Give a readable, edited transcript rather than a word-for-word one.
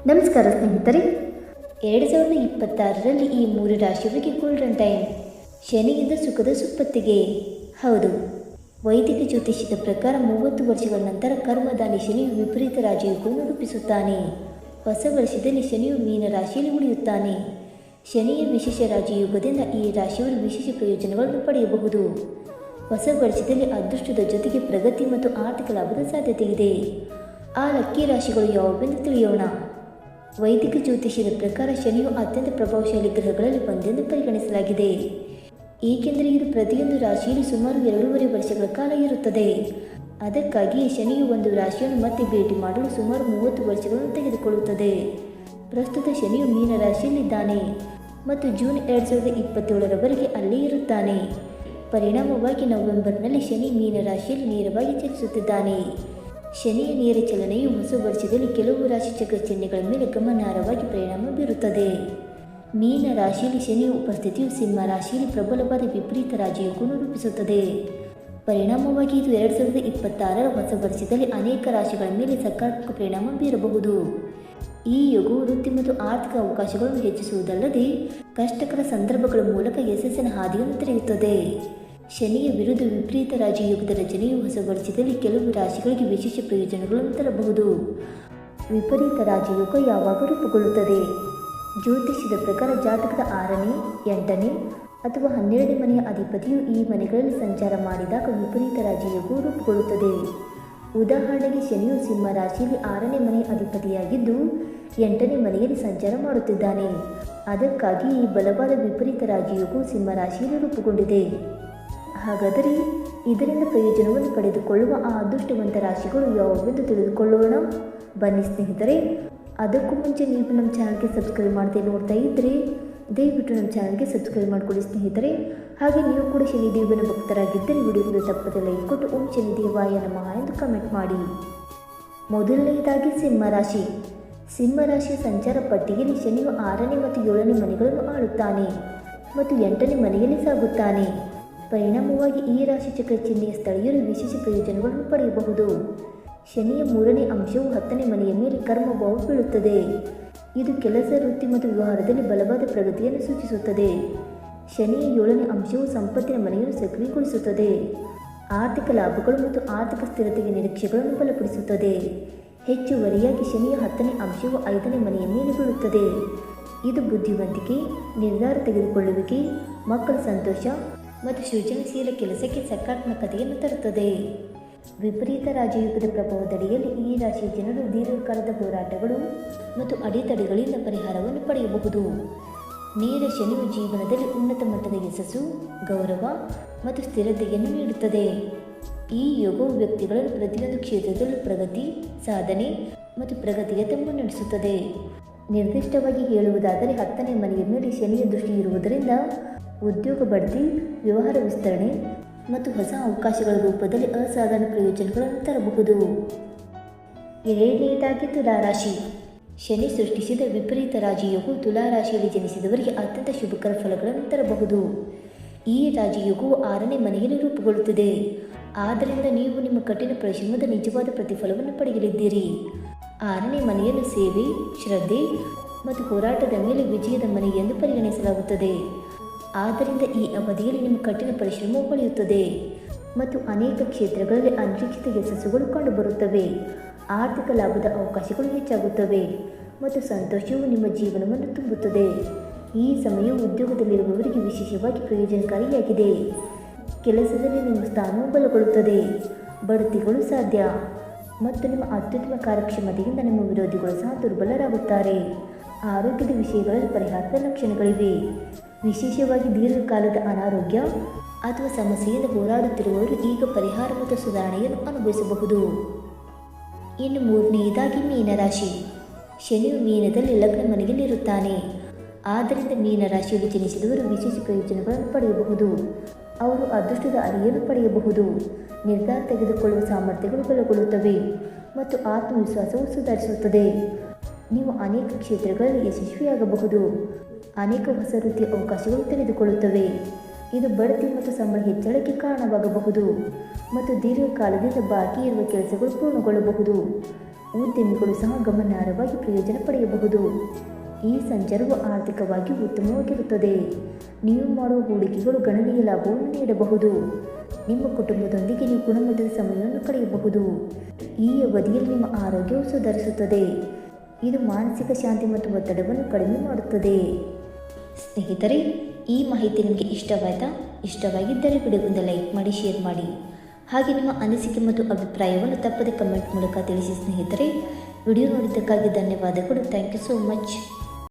ನಮಸ್ಕಾರ ಸ್ನೇಹಿತರೆ. 2026ರಲ್ಲಿ ಈ 3 ರಾಶಿಯವರಿಗೆ ಗೋಲ್ಡನ್ ಟೈಮ್. ಶನಿಯಿಂದ ಸುಖದ ಸುಪ್ಪತ್ತಿಗೆ. ಹೌದು, ವೈದಿಕ ಜ್ಯೋತಿಷ್ಯದ ಪ್ರಕಾರ 30 ವರ್ಷಗಳ ನಂತರ ಕರ್ಮದಾನಿ ಶನಿಯು ವಿಪರೀತ ರಾಜಯೋಗವನ್ನು ರೂಪಿಸುತ್ತಾನೆ. ಹೊಸ ವರ್ಷದಲ್ಲಿ ಶನಿಯು ಮೀನ ರಾಶಿಯಲ್ಲಿ ಉಳಿಯುತ್ತಾನೆ. ಶನಿಯ ವಿಶೇಷ ರಾಜಯೋಗದಿಂದ ಈ ರಾಶಿಯವರು ವಿಶೇಷ ಪ್ರಯೋಜನಗಳನ್ನು ಪಡೆಯಬಹುದು. ಹೊಸ ವರ್ಷದಲ್ಲಿ ಅದೃಷ್ಟದ ಜೊತೆಗೆ ಪ್ರಗತಿ ಮತ್ತು ಆರ್ಥಿಕ ಲಾಭದ ಸಾಧ್ಯತೆ ಇದೆ. ಆ ಲಕ್ಕಿ ರಾಶಿಗಳು ಯಾವುವೆಂದು ತಿಳಿಯೋಣ. ವೈದಿಕ ಜ್ಯೋತಿಷ್ಯದ ಪ್ರಕಾರ ಶನಿಯು ಅತ್ಯಂತ ಪ್ರಭಾವಶಾಲಿ ಗ್ರಹಗಳಲ್ಲಿ ಒಂದೆಂದು ಪರಿಗಣಿಸಲಾಗಿದೆ. ಏಕೆಂದರೆ ಇದು ಪ್ರತಿಯೊಂದು ರಾಶಿಯಲ್ಲಿ ಸುಮಾರು 2.5 ವರ್ಷಗಳ ಕಾಲ ಇರುತ್ತದೆ. ಅದಕ್ಕಾಗಿಯೇ ಶನಿಯು ಒಂದು ರಾಶಿಯನ್ನು ಮತ್ತೆ ಭೇಟಿ ಮಾಡಲು ಸುಮಾರು 30 ವರ್ಷಗಳನ್ನು ತೆಗೆದುಕೊಳ್ಳುತ್ತದೆ. ಪ್ರಸ್ತುತ ಶನಿಯು ಮೀನ ರಾಶಿಯಲ್ಲಿದ್ದಾನೆ ಮತ್ತು ಜೂನ್ 2027ರವರೆಗೆ ಅಲ್ಲೇ ಇರುತ್ತಾನೆ. ಪರಿಣಾಮವಾಗಿ ನವೆಂಬರ್ನಲ್ಲಿ ಶನಿ ಮೀನ ರಾಶಿಯಲ್ಲಿ ನೇರವಾಗಿ ಚಲಿಸುತ್ತಿದ್ದಾನೆ. ಶನಿಯ ನೇರ ಚಲನೆಯು ಹೊಸ ವರ್ಷದಲ್ಲಿ ಕೆಲವು ರಾಶಿ ಚಕ್ರ ಚಿಹ್ನೆಗಳ ಮೇಲೆ ಗಮನಾರ್ಹವಾಗಿ ಪರಿಣಾಮ ಬೀರುತ್ತದೆ. ಮೀನ ರಾಶಿಯಲ್ಲಿ ಶನಿಯ ಉಪಸ್ಥಿತಿಯು ಸಿಂಹ ರಾಶಿಯಲ್ಲಿ ಪ್ರಬಲವಾದ ವಿಪರೀತ ರಾಜಯೋಗವನ್ನು ರೂಪಿಸುತ್ತದೆ. ಪರಿಣಾಮವಾಗಿ ಇದು 2026ರ ಹೊಸ ವರ್ಷದಲ್ಲಿ ಅನೇಕ ರಾಶಿಗಳ ಮೇಲೆ ಸಕಾರಾತ್ಮಕ ಪರಿಣಾಮ ಬೀರಬಹುದು. ಈ ಯೋಗವು ವೃತ್ತಿ ಮತ್ತು ಆರ್ಥಿಕ ಅವಕಾಶಗಳನ್ನು ಹೆಚ್ಚಿಸುವುದಲ್ಲದೆ ಕಷ್ಟಕರ ಸಂದರ್ಭಗಳ ಮೂಲಕ ಯಶಸ್ಸಿನ ಹಾದಿಯನ್ನು ತೆರೆಯುತ್ತದೆ. ಶನಿಯ ವಿರುದ್ಧ ವಿಪರೀತ ರಾಜಯೋಗದ ರಚನೆಯು ಹೊಸ ವರ್ಷದಲ್ಲಿ ಕೆಲವು ರಾಶಿಗಳಿಗೆ ವಿಶೇಷ ಪ್ರಯೋಜನಗಳನ್ನು ತರಬಹುದು. ವಿಪರೀತ ರಾಜಯೋಗ ಯಾವಾಗ ರೂಪುಗೊಳ್ಳುತ್ತದೆ? ಜ್ಯೋತಿಷ್ಯದ ಪ್ರಕಾರ ಜಾತಕದ 6ನೇ, 8ನೇ ಅಥವಾ 12ನೇ ಮನೆಯ ಅಧಿಪತಿಯು ಈ ಮನೆಗಳಲ್ಲಿ ಸಂಚಾರ ಮಾಡಿದಾಗ ವಿಪರೀತ ರಾಜಯೋಗವು ರೂಪುಗೊಳ್ಳುತ್ತದೆ. ಉದಾಹರಣೆಗೆ ಶನಿಯು ಸಿಂಹ ರಾಶಿಯಲ್ಲಿ 6ನೇ ಮನೆಯ ಅಧಿಪತಿಯಾಗಿದ್ದು 8ನೇ ಮನೆಯಲ್ಲಿ ಸಂಚಾರ ಮಾಡುತ್ತಿದ್ದಾನೆ. ಅದಕ್ಕಾಗಿ ಈ ಬಲವಾದ ವಿಪರೀತ ರಾಜಯೋಗವು ಸಿಂಹ ರಾಶಿಯಲ್ಲಿ ರೂಪುಗೊಂಡಿದೆ. ಹಾಗಾದರೆ ಇದರಿಂದ ಪ್ರಯೋಜನವನ್ನು ಪಡೆದುಕೊಳ್ಳುವ ಆ ಅದೃಷ್ಟವಂತ ರಾಶಿಗಳು ಯಾವುವೆಂದು ತಿಳಿದುಕೊಳ್ಳೋಣ. ಬನ್ನಿ ಸ್ನೇಹಿತರೆ. ಅದಕ್ಕೂ ಮುಂಚೆ ನೀವು ನಮ್ಮ ಚಾನಲ್ಗೆ ಸಬ್ಸ್ಕ್ರೈಬ್ ಮಾಡದೆ ನೋಡ್ತಾ ಇದ್ದರೆ ದಯವಿಟ್ಟು ನಮ್ಮ ಚಾನಲ್ಗೆ ಸಬ್ಸ್ಕ್ರೈಬ್ ಮಾಡಿಕೊಳ್ಳಿ ಸ್ನೇಹಿತರೆ. ಹಾಗೆ ನೀವು ಕೂಡ ಶನಿದೇವನ ಭಕ್ತರಾಗಿದ್ದರೆ ವಿಡಿಯೋಗೆ ತಪ್ಪದೆ ಲೈಕ್ ಕೊಟ್ಟು ಓಂ ಶನಿದೇವಾಯ ನಮಃ ಎಂದು ಕಮೆಂಟ್ ಮಾಡಿ. ಮೊದಲನೆಯದಾಗಿ ಸಿಂಹರಾಶಿ. ಸಿಂಹರಾಶಿಯ ಸಂಚಾರ ಪಟ್ಟಿಯಲ್ಲಿ ಶನಿಯು 6ನೇ ಮತ್ತು 7ನೇ ಮನೆಗಳನ್ನು ಆಳುತ್ತಾನೆ ಮತ್ತು 8ನೇ ಮನೆಯಲ್ಲಿ ಸಾಗುತ್ತಾನೆ. ಪರಿಣಾಮವಾಗಿ ಈ ರಾಶಿ ಚಕ್ರ ಚಿಹ್ನೆಯ ಸ್ಥಳೀಯರು ವಿಶೇಷ ಪ್ರಯೋಜನಗಳನ್ನು ಪಡೆಯಬಹುದು. ಶನಿಯ 3ನೇ ಅಂಶವು 10ನೇ ಮನೆಯ ಮೇಲೆ ಕರ್ಮಭಾವ ಬೀಳುತ್ತದೆ. ಇದು ಕೆಲಸ, ವೃತ್ತಿ ಮತ್ತು ವ್ಯವಹಾರದಲ್ಲಿ ಬಲವಾದ ಪ್ರಗತಿಯನ್ನು ಸೂಚಿಸುತ್ತದೆ. ಶನಿಯ 7ನೇ ಅಂಶವು ಸಂಪತ್ತಿನ ಮನೆಯನ್ನು ಸಕ್ರಿಯಗೊಳಿಸುತ್ತದೆ. ಆರ್ಥಿಕ ಲಾಭಗಳು ಮತ್ತು ಆರ್ಥಿಕ ಸ್ಥಿರತೆಗೆ ನಿರೀಕ್ಷೆಗಳನ್ನು ಬಲಪಡಿಸುತ್ತದೆ. ಹೆಚ್ಚುವರಿಯಾಗಿ ಶನಿಯ 10ನೇ ಅಂಶವು 5ನೇ ಮನೆಯ ಮೇಲೆ ಬೀಳುತ್ತದೆ. ಇದು ಬುದ್ಧಿವಂತಿಕೆ, ನಿರ್ಧಾರ ತೆಗೆದುಕೊಳ್ಳುವಿಕೆ, ಮಕ್ಕಳ ಸಂತೋಷ ಮತ್ತು ಸೃಜನಶೀಲ ಕೆಲಸಕ್ಕೆ ಸಕಾರಾತ್ಮಕತೆಯನ್ನು ತರುತ್ತದೆ. ವಿಪರೀತ ರಾಜಯೋಗದ ಪ್ರಭಾವದಡಿಯಲ್ಲಿ ಈ ರಾಶಿಯ ಜನರು ದೀರ್ಘಕಾಲದ ಹೋರಾಟಗಳು ಮತ್ತು ಅಡೆತಡೆಗಳಿಂದ ಪರಿಹಾರವನ್ನು ಪಡೆಯಬಹುದು. ನೇರ ಶನಿಯು ಜೀವನದಲ್ಲಿ ಉನ್ನತ ಮಟ್ಟದ ಯಶಸ್ಸು, ಗೌರವ ಮತ್ತು ಸ್ಥಿರತೆಯನ್ನು ನೀಡುತ್ತದೆ. ಈ ಯೋಗವು ವ್ಯಕ್ತಿಗಳನ್ನು ಪ್ರತಿಯೊಂದು ಕ್ಷೇತ್ರದಲ್ಲೂ ಪ್ರಗತಿ, ಸಾಧನೆ ಮತ್ತು ಪ್ರಗತಿಯತ್ತ ಮುನ್ನಡೆಸುತ್ತದೆ. ನಿರ್ದಿಷ್ಟವಾಗಿ ಹೇಳುವುದಾದರೆ 10ನೇ ಮನೆಯ ಮೇಲೆ ಶನಿಯ ದೃಷ್ಟಿ ಇರುವುದರಿಂದ ಉದ್ಯೋಗ ಬಡ್ತಿ, ವ್ಯವಹಾರ ವಿಸ್ತರಣೆ ಮತ್ತು ಹೊಸ ಅವಕಾಶಗಳ ರೂಪದಲ್ಲಿ ಅಸಾಧಾರಣ ಪ್ರಯೋಜನಗಳನ್ನು ತರಬಹುದು. ಎರಡನೆಯದಾಗಿ ತುಲಾರಾಶಿ. ಶನಿ ಸೃಷ್ಟಿಸಿದ ವಿಪರೀತ ರಾಜಯೋಗವು ತುಲಾರಾಶಿಯಲ್ಲಿ ಜನಿಸಿದವರಿಗೆ ಅತ್ಯಂತ ಶುಭಕರ ಫಲಗಳನ್ನು ತರಬಹುದು. ಈ ರಾಜಯೋಗವು 6ನೇ ಮನೆಯಲ್ಲಿ ರೂಪುಗೊಳ್ಳುತ್ತದೆ. ಆದ್ದರಿಂದ ನೀವು ನಿಮ್ಮ ಕಠಿಣ ಪರಿಶ್ರಮದ ನಿಜವಾದ ಪ್ರತಿಫಲವನ್ನು ಪಡೆಯಲಿದ್ದೀರಿ. 6ನೇ ಮನೆಯನ್ನು ಸೇವೆ, ಶ್ರದ್ಧೆ ಮತ್ತು ಹೋರಾಟದ ಮೇಲೆ ವಿಜಯದ ಮನೆ ಎಂದು ಪರಿಗಣಿಸಲಾಗುತ್ತದೆ. ಆದ್ದರಿಂದ ಈ ಅವಧಿಯಲ್ಲಿ ನಿಮ್ಮ ಕಠಿಣ ಪರಿಶ್ರಮವು ಹೊಳೆಯುತ್ತದೆ ಮತ್ತು ಅನೇಕ ಕ್ಷೇತ್ರಗಳಲ್ಲಿ ಅನಿರೀಕ್ಷಿತ ಯಶಸ್ಸುಗಳು ಕಂಡುಬರುತ್ತವೆ. ಆರ್ಥಿಕ ಲಾಭದ ಅವಕಾಶಗಳು ಹೆಚ್ಚಾಗುತ್ತವೆ ಮತ್ತು ಸಂತೋಷವು ನಿಮ್ಮ ಜೀವನವನ್ನು ತುಂಬುತ್ತದೆ. ಈ ಸಮಯವು ಉದ್ಯೋಗದಲ್ಲಿರುವವರಿಗೆ ವಿಶೇಷವಾಗಿ ಪ್ರಯೋಜನಕಾರಿಯಾಗಿದೆ. ಕೆಲಸದಲ್ಲಿ ನಿಮ್ಮ ಸ್ಥಾನವು ಬಲಗೊಳ್ಳುತ್ತದೆ, ಬಡ್ತಿಗಳು ಸಾಧ್ಯ ಮತ್ತು ನಿಮ್ಮ ಅತ್ಯುತ್ತಮ ಕಾರ್ಯಕ್ಷಮತೆಯಿಂದ ನಿಮ್ಮ ವಿರೋಧಿಗಳು ಸಹ ದುರ್ಬಲರಾಗುತ್ತಾರೆ. ಆರೋಗ್ಯದ ವಿಷಯಗಳಲ್ಲಿ ಪರಿಹಾರದ ಲಕ್ಷಣಗಳಿವೆ. ವಿಶೇಷವಾಗಿ ದೀರ್ಘಕಾಲದ ಅನಾರೋಗ್ಯ ಅಥವಾ ಸಮಸ್ಯೆಯಿಂದ ಹೋರಾಡುತ್ತಿರುವವರು ಈಗ ಪರಿಹಾರ ಮತ್ತು ಸುಧಾರಣೆಯನ್ನು ಅನುಭವಿಸಬಹುದು. ಇನ್ನು ಮೂರನೆಯದಾಗಿ ಮೀನರಾಶಿ. ಶನಿಯು ಮೀನದಲ್ಲಿ ಲಗ್ನ ಮನೆಯಲ್ಲಿರುತ್ತಾನೆ. ಆದ್ದರಿಂದ ಮೀನರಾಶಿಯಲ್ಲಿ ಜನಿಸಿದವರು ವಿಶೇಷ ಪ್ರಯೋಜನಗಳನ್ನು ಪಡೆಯಬಹುದು. ಅವರು ಅದೃಷ್ಟದ ಅರಿಯನ್ನು ಪಡೆಯಬಹುದು. ನಿರ್ಧಾರ ತೆಗೆದುಕೊಳ್ಳುವ ಸಾಮರ್ಥ್ಯಗಳು ಬಲಗೊಳ್ಳುತ್ತವೆ ಮತ್ತು ಆತ್ಮವಿಶ್ವಾಸವು ಸುಧಾರಿಸುತ್ತದೆ. ನೀವು ಅನೇಕ ಕ್ಷೇತ್ರಗಳಲ್ಲಿ ಯಶಸ್ವಿಯಾಗಬಹುದು. ಅನೇಕ ಹೊಸ ವೃತ್ತಿಯ ಅವಕಾಶಗಳು ತೆರೆದುಕೊಳ್ಳುತ್ತವೆ. ಇದು ಬಡ್ತಿ ಮತ್ತು ಸಂಬಳ ಹೆಚ್ಚಳಕ್ಕೆ ಕಾರಣವಾಗಬಹುದು ಮತ್ತು ದೀರ್ಘಕಾಲದಿಂದ ಬಾಕಿ ಇರುವ ಕೆಲಸಗಳು ಪೂರ್ಣಗೊಳ್ಳಬಹುದು. ಉದ್ಯಮಿಗಳು ಸಹ ಗಮನಾರ್ಹವಾಗಿ ಪ್ರಯೋಜನ ಪಡೆಯಬಹುದು. ಈ ಸಂಚಾರವು ಆರ್ಥಿಕವಾಗಿ ಉತ್ತಮವಾಗಿರುತ್ತದೆ. ನೀವು ಮಾಡುವ ಹೂಡಿಕೆಗಳು ಗಣನೀಯ ಲಾಭವನ್ನು ನೀಡಬಹುದು. ನಿಮ್ಮ ಕುಟುಂಬದೊಂದಿಗೆ ನೀವು ಗುಣಮಟ್ಟದ ಸಮಯವನ್ನು ಕಳೆಯಬಹುದು. ಈ ಅವಧಿಯಲ್ಲಿ ನಿಮ್ಮ ಆರೋಗ್ಯವು ಸುಧಾರಿಸುತ್ತದೆ. ಇದು ಮಾನಸಿಕ ಶಾಂತಿ ಮತ್ತು ಒತ್ತಡವನ್ನು ಕಡಿಮೆ ಮಾಡುತ್ತದೆ. ಸ್ನೇಹಿತರೆ, ಈ ಮಾಹಿತಿ ನಿಮಗೆ ಇಷ್ಟವಾಯಿತಾ? ಇಷ್ಟವಾಗಿದ್ದರೆ ವಿಡಿಯೋಗೊಂದು ಲೈಕ್ ಮಾಡಿ, ಶೇರ್ ಮಾಡಿ. ಹಾಗೆ ನಿಮ್ಮ ಅನಿಸಿಕೆ ಮತ್ತು ಅಭಿಪ್ರಾಯವನ್ನು ತಪ್ಪದೆ ಕಮೆಂಟ್ ಮೂಲಕ ತಿಳಿಸಿ ಸ್ನೇಹಿತರೆ. ವಿಡಿಯೋ ನೋಡಿದ್ದಕ್ಕಾಗಿ ಧನ್ಯವಾದಗಳು. Thank you so much.